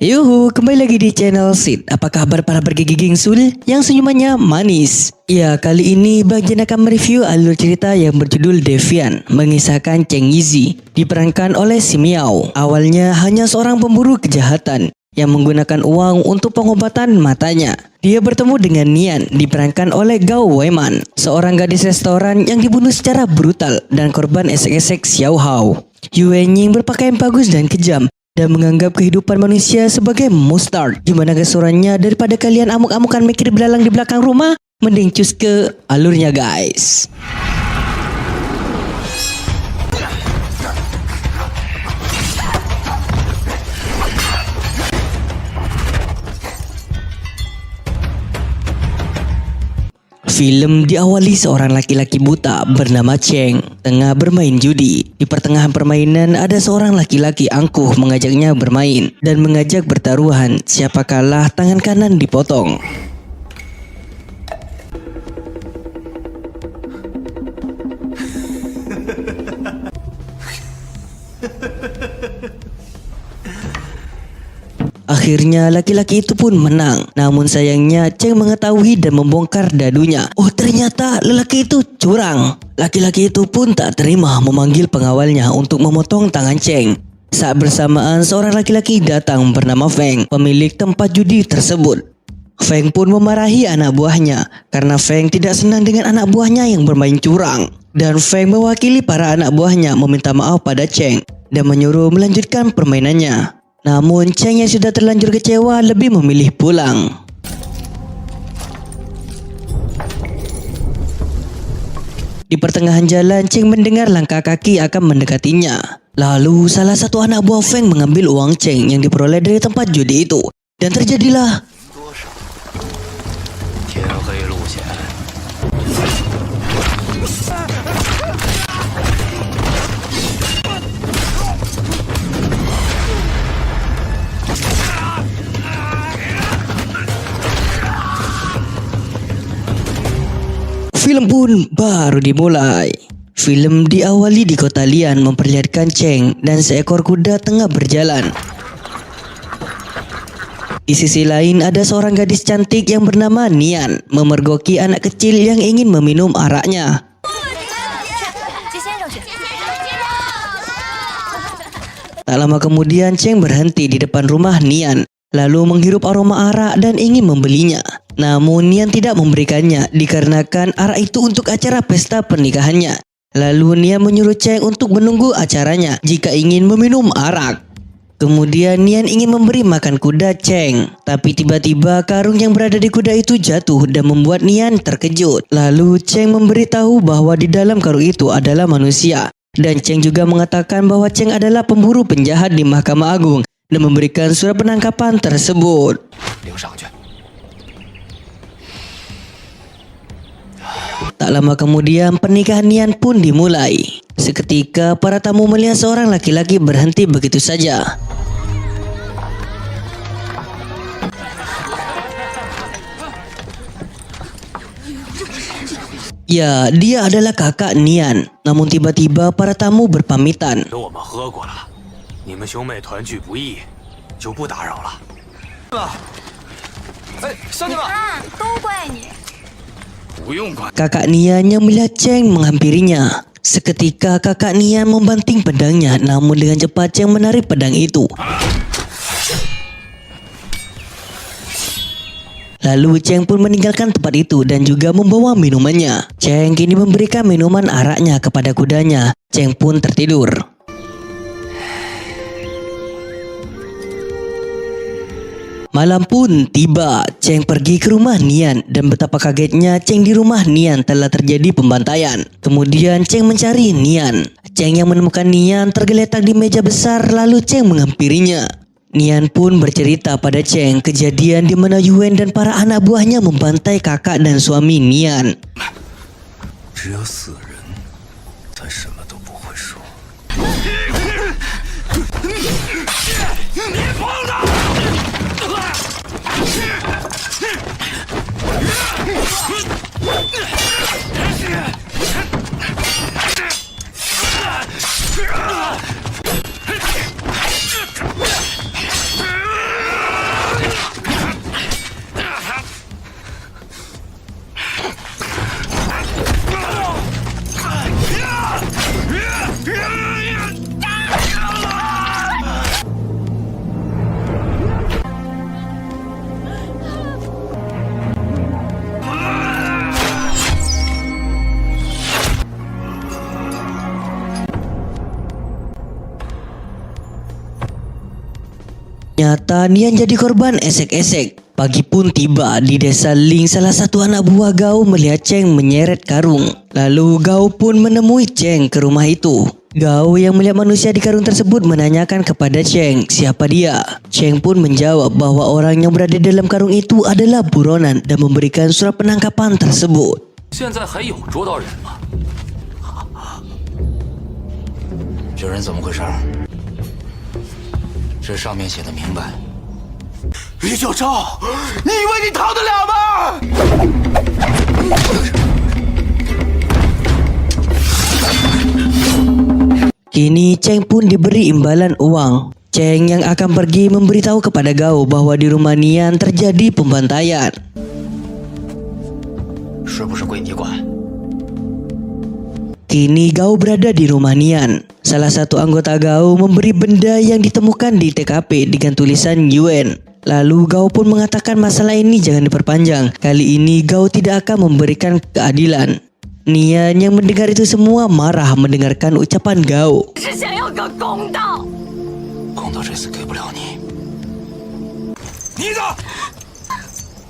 Yuhu, kembali lagi di channel Sid. Apa kabar para bergiging sul yang senyumannya manis? Ya, kali ini bagian akan mereview alur cerita yang berjudul Devian, mengisahkan Cheng Yizi, diperankan oleh Si Miao. Awalnya hanya seorang pemburu kejahatan yang menggunakan uang untuk pengobatan matanya. Dia bertemu dengan Nian, diperankan oleh Gao Weiman, seorang gadis restoran yang dibunuh secara brutal dan korban esek-esek Xiao Hao. Yue Ying berpakaian bagus dan kejam dan menganggap kehidupan manusia sebagai mustard. Gimana kesurannya daripada kalian amuk-amukan mikir belalang di belakang rumah? Mending cus ke alurnya guys. Film diawali seorang laki-laki buta bernama Cheng tengah bermain judi. Di pertengahan permainan ada seorang laki-laki angkuh mengajaknya bermain dan mengajak bertaruhan. Siapa kalah tangan kanan dipotong. Akhirnya laki-laki itu pun menang. Namun sayangnya Cheng mengetahui dan membongkar dadunya. Oh, ternyata lelaki itu curang. Laki-laki itu pun tak terima memanggil pengawalnya untuk memotong tangan Cheng. Saat bersamaan seorang laki-laki datang bernama Feng, pemilik tempat judi tersebut. Feng pun memarahi anak buahnya karena Feng tidak senang dengan anak buahnya yang bermain curang. Dan Feng mewakili para anak buahnya meminta maaf pada Cheng dan menyuruh melanjutkan permainannya. Namun Cheng yang sudah terlanjur kecewa lebih memilih pulang. Di pertengahan jalan Cheng mendengar langkah kaki akan mendekatinya. Lalu salah satu anak buah Feng mengambil uang Cheng yang diperoleh dari tempat judi itu. Dan terjadilah film pun baru dimulai. Film diawali di kota Lian memperlihatkan Cheng dan seekor kuda tengah berjalan. Di sisi lain ada seorang gadis cantik yang bernama Nian memergoki anak kecil yang ingin meminum araknya. Tak lama kemudian Cheng berhenti di depan rumah Nian, lalu menghirup aroma arak dan ingin membelinya. Namun Nian tidak memberikannya dikarenakan arak itu untuk acara pesta pernikahannya. Lalu Nian menyuruh Cheng untuk menunggu acaranya jika ingin meminum arak. Kemudian Nian ingin memberi makan kuda Cheng, tapi tiba-tiba karung yang berada di kuda itu jatuh dan membuat Nian terkejut. Lalu Cheng memberitahu bahwa di dalam karung itu adalah manusia. Dan Cheng juga mengatakan bahwa Cheng adalah pemburu penjahat di Mahkamah Agung dan memberikan surat penangkapan tersebut. Tak lama kemudian pernikahan Nian pun dimulai. Seketika para tamu melihat seorang laki-laki berhenti begitu saja. Ya, dia adalah kakak Nian. Namun tiba-tiba para tamu berpamitan. Kakak Nian yang melihat Cheng menghampirinya. Seketika kakak Nian membanting pedangnya, namun dengan cepat Cheng menarik pedang itu. Lalu Cheng pun meninggalkan tempat itu dan juga membawa minumannya. Cheng kini memberikan minuman araknya kepada kudanya. Cheng pun tertidur. Malam pun tiba. Cheng pergi ke rumah Nian dan betapa kagetnya Cheng di rumah Nian telah terjadi pembantaian. Kemudian Cheng mencari Nian. Cheng yang menemukan Nian tergeletak di meja besar, lalu Cheng menghampirinya. Nian pun bercerita pada Cheng kejadian di mana Yuen dan para anak buahnya membantai kakak dan suami Nian. Nyata Nian jadi korban esek-esek. Pagi pun tiba di desa Ling, salah satu anak buah Gao melihat Cheng menyeret karung. Lalu Gao pun menemui Cheng ke rumah itu. Gao yang melihat manusia di karung tersebut menanyakan kepada Cheng siapa dia. Cheng pun menjawab bahwa orang yang berada dalam karung itu adalah buronan dan memberikan surat penangkapan tersebut. 现在还有捉到人吗？这人怎么回事？这上面写的明白。李九州，你以为你逃得了吗？ Kini Cheng pun diberi imbalan uang. Cheng yang akan pergi memberitahu kepada Gao bahwa di rumah Nian terjadi pembantaian. 是不是归你管？ Kini Gao berada di rumah Nian. Salah satu anggota Gao memberi benda yang ditemukan di TKP dengan tulisan Yuan. Lalu Gao pun mengatakan masalah ini jangan diperpanjang. Kali ini Gao tidak akan memberikan keadilan. Nian yang mendengar itu semua marah mendengarkan ucapan Gao. 是想要个公道。公道这次给不了你。你的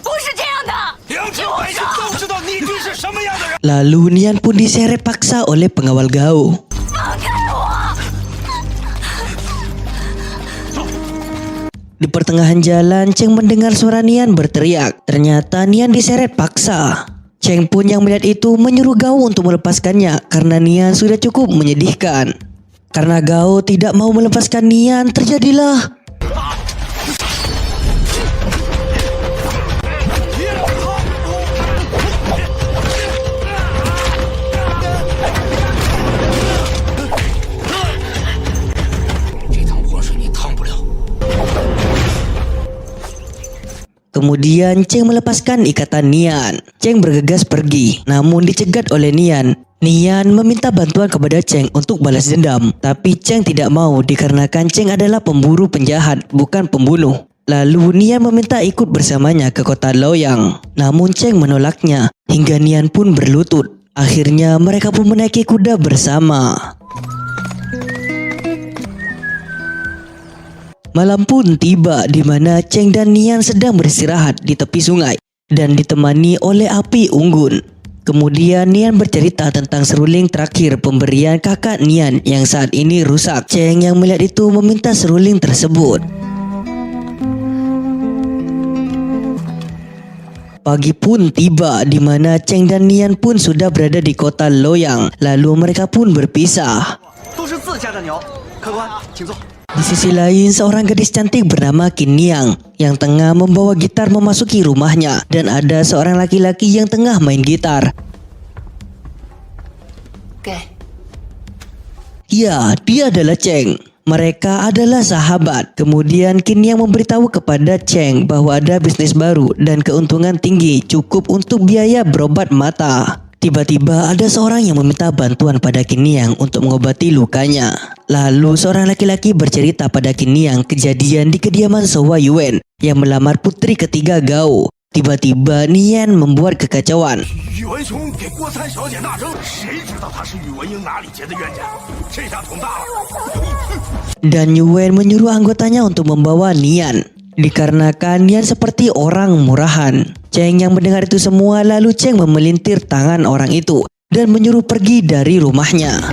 不是这样的， 两千百姓都知道逆军是什么样的人。 Lalu Nian pun diseret paksa oleh pengawal Gao. 放开我！ Di pertengahan jalan, Cheng mendengar suara Nian berteriak. Ternyata Nian diseret paksa. Cheng pun yang melihat itu menyuruh Gao untuk melepaskannya karena Nian sudah cukup menyedihkan. Karena Gao tidak mau melepaskan Nian, terjadilah 这趟浑水你趟不了。 Kemudian Cheng melepaskan ikatan Nian. Cheng bergegas pergi, namun dicegat oleh Nian. Nian meminta bantuan kepada Cheng untuk balas dendam, tapi Cheng tidak mau dikarenakan Cheng adalah pemburu penjahat, bukan pembunuh. Lalu Nian meminta ikut bersamanya ke kota Loyang, namun Cheng menolaknya hingga Nian pun berlutut. Akhirnya mereka pun menaiki kuda bersama. Malam pun tiba di mana Cheng dan Nian sedang beristirahat di tepi sungai dan ditemani oleh api unggun. Kemudian Nian bercerita tentang seruling terakhir pemberian kakak Nian yang saat ini rusak. Cheng yang melihat itu meminta seruling tersebut. Pagi pun tiba di mana Cheng dan Nian pun sudah berada di kota Loyang. Lalu mereka pun berpisah. 都是自家的鸟，客官请坐。 Di sisi lain, seorang gadis cantik bernama Qin Niang yang tengah membawa gitar memasuki rumahnya dan ada seorang laki-laki yang tengah main gitar. 给， Ya, dia adalah Cheng. Mereka adalah sahabat. Kemudian Qin Niang memberitahu kepada Cheng bahwa ada bisnis baru dan keuntungan tinggi cukup untuk biaya berobat mata. Tiba-tiba ada seorang yang meminta bantuan pada Qin Niang untuk mengobati lukanya. Lalu seorang laki-laki bercerita pada Qin Niang kejadian di kediaman Sowa Yuan yang melamar putri ketiga Gao. Tiba-tiba Nian membuat kekacauan. 宇文雄给郭三小姐纳征，谁知道他是宇文英哪里结的冤家？这下捅大了！ Dan Yuan menyuruh anggotanya untuk membawa Nian. Dikarenakan Nian seperti orang murahan. Cheng yang mendengar itu semua lalu Cheng memelintir tangan orang itu dan menyuruh pergi dari rumahnya.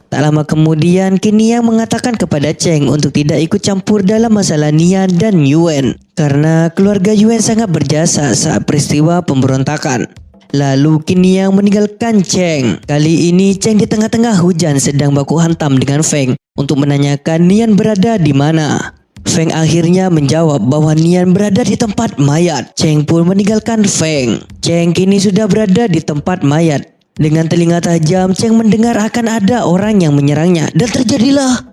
Tak lama kemudian Qin Niang mengatakan kepada Cheng untuk tidak ikut campur dalam masalah Nian dan Yuan karena keluarga Yuan sangat berjasa saat peristiwa pemberontakan. Lalu Qin Niang meninggalkan Cheng. Kali ini Cheng di tengah-tengah hujan sedang baku hantam dengan Feng untuk menanyakan Nian berada di mana. Feng akhirnya menjawab bahwa Nian berada di tempat mayat. Cheng pun meninggalkan Feng. Cheng kini sudah berada di tempat mayat. Dengan telinga tajam, Cheng mendengar akan ada orang yang menyerangnya dan terjadilah.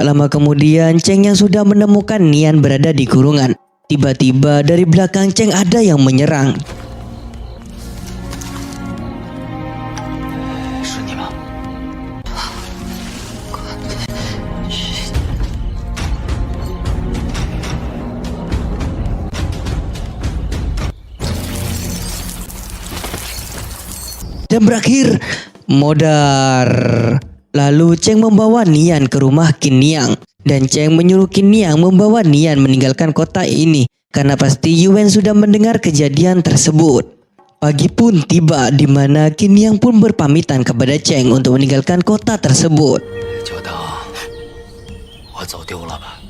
Tak lama kemudian, Cheng yang sudah menemukan Nian berada di kurungan. Tiba-tiba dari belakang Cheng ada yang menyerang. 是你吗？ Dan berakhir modar. Lalu Cheng membawa Nian ke rumah Qin Niang. Dan Cheng menyuruh Qin Niang membawa Nian meninggalkan kota ini karena pasti Yuan sudah mendengar kejadian tersebut. Pagi pun tiba di mana Qin Niang pun berpamitan kepada Cheng untuk meninggalkan kota tersebut. 就当我走丢了吧。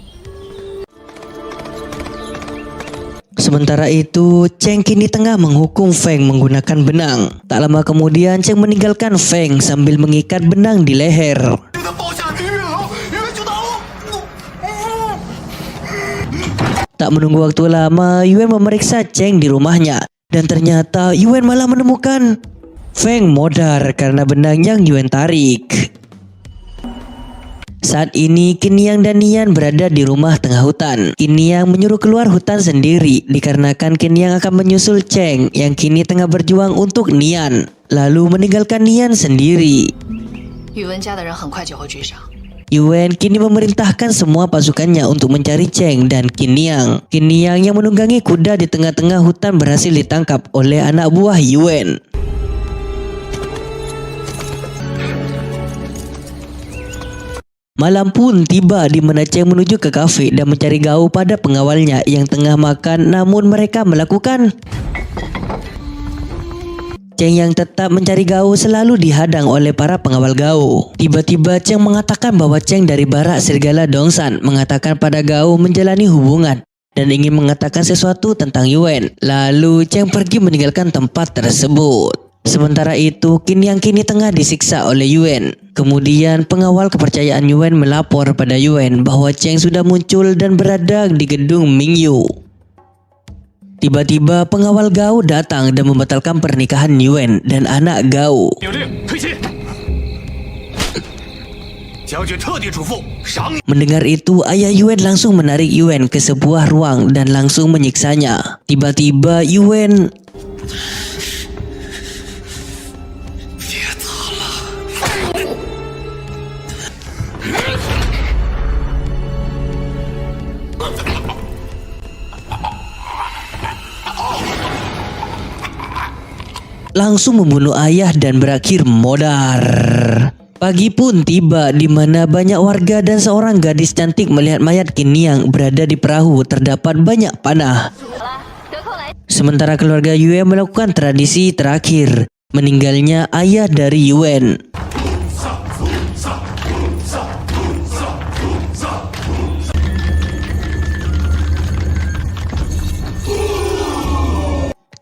Sementara itu, Cheng kini tengah menghukum Feng menggunakan benang. Tak lama kemudian, Cheng meninggalkan Feng sambil mengikat benang di leher. 给他抱下女人了，女人就打我。 Tak menunggu waktu lama, Yuan memeriksa Cheng di rumahnya. Dan ternyata Yuan malah menemukan Feng modar karena benang yang Yuan tarik. Saat ini Qin Niang dan Nian berada di rumah tengah hutan. Qin Niang menyuruh keluar hutan sendiri dikarenakan Qin Niang akan menyusul Cheng yang kini tengah berjuang untuk Nian, lalu meninggalkan Nian sendiri. 宇文家的人很快就会追上。 Yuan kini memerintahkan semua pasukannya untuk mencari Cheng dan Qin Niang. Qin Niang yang menunggangi kuda di tengah-tengah hutan berhasil ditangkap oleh anak buah Yuan. Malam pun tiba di mana Cheng menuju ke kafe dan mencari Gao pada pengawalnya yang tengah makan, namun mereka melakukan. Cheng yang tetap mencari Gao selalu dihadang oleh para pengawal Gao. Tiba-tiba Cheng mengatakan bahwa Cheng dari barak serigala Dongsan mengatakan pada Gao menjalani hubungan dan ingin mengatakan sesuatu tentang Yuan. Lalu Cheng pergi meninggalkan tempat tersebut. Sementara itu, Qin yang kini tengah disiksa oleh Yuan. Kemudian pengawal kepercayaan Yuan melapor pada Yuan bahwa Cheng sudah muncul dan berada di gedung Mingyu. Tiba-tiba pengawal Gao datang dan membatalkan pernikahan Yuan dan anak Gao. 命令退下。将军特地嘱咐赏你。 Mendengar itu, ayah Yuan langsung menarik Yuan ke sebuah ruang dan langsung menyiksanya. Tiba-tiba Yuan langsung membunuh ayah dan berakhir modar. Pagi pun tiba di mana banyak warga dan seorang gadis cantik melihat mayat Qin Niang berada di perahu terdapat banyak panah. Sementara keluarga Yuan melakukan tradisi terakhir, meninggalnya ayah dari Yuan.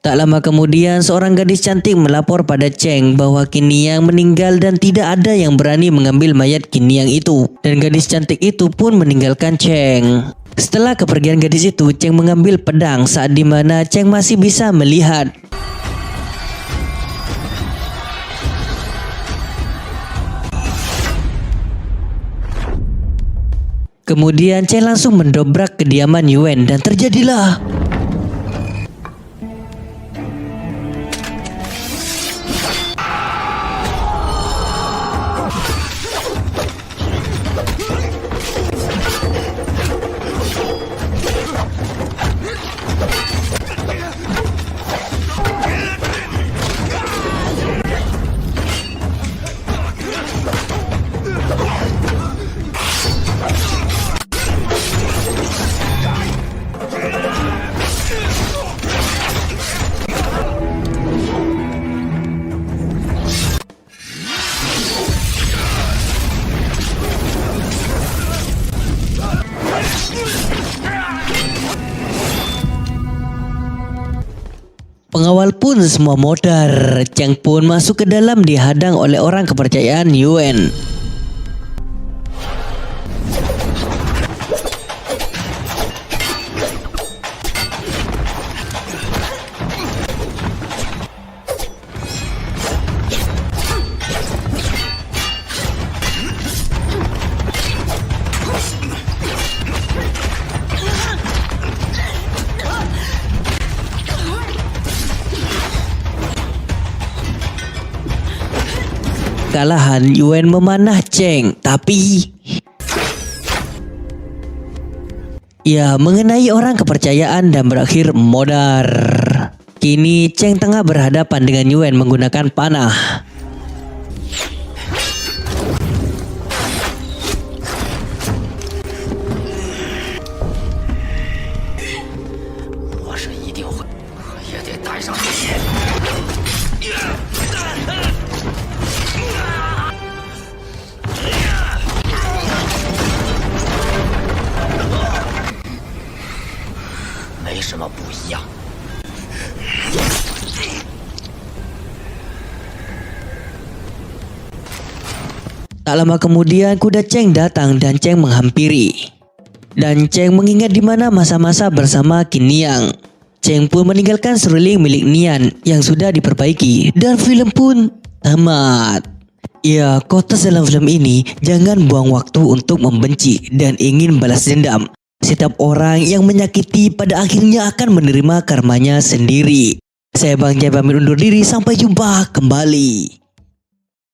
Tak lama kemudian, seorang gadis cantik melapor pada Cheng bahwa Qin Niang meninggal dan tidak ada yang berani mengambil mayat Qin Niang itu. Dan gadis cantik itu pun meninggalkan Cheng. Setelah kepergian gadis itu, Cheng mengambil pedang saat dimana Cheng masih bisa melihat. Kemudian Cheng langsung mendobrak kediaman Yuan dan terjadilah pengawal pun semua modar. Cheng pun masuk ke dalam dihadang oleh orang kepercayaan Yuan. kekalahan, Yuan memanah Cheng, tapi ia mengenai orang kepercayaan dan berakhir modar. Kini Cheng tengah berhadapan dengan Yuan menggunakan panah. Tak lama kemudian kuda Cheng datang dan Cheng menghampiri. Dan Cheng mengingat di mana masa-masa bersama Qin Niang. Cheng pun meninggalkan seruling milik Nian yang sudah diperbaiki dan film pun tamat. Ya, kotas dalam film ini jangan buang waktu untuk membenci dan ingin balas dendam. Setiap orang yang menyakiti pada akhirnya akan menerima karmanya sendiri. Saya Bang Jai pamit undur diri, sampai jumpa kembali.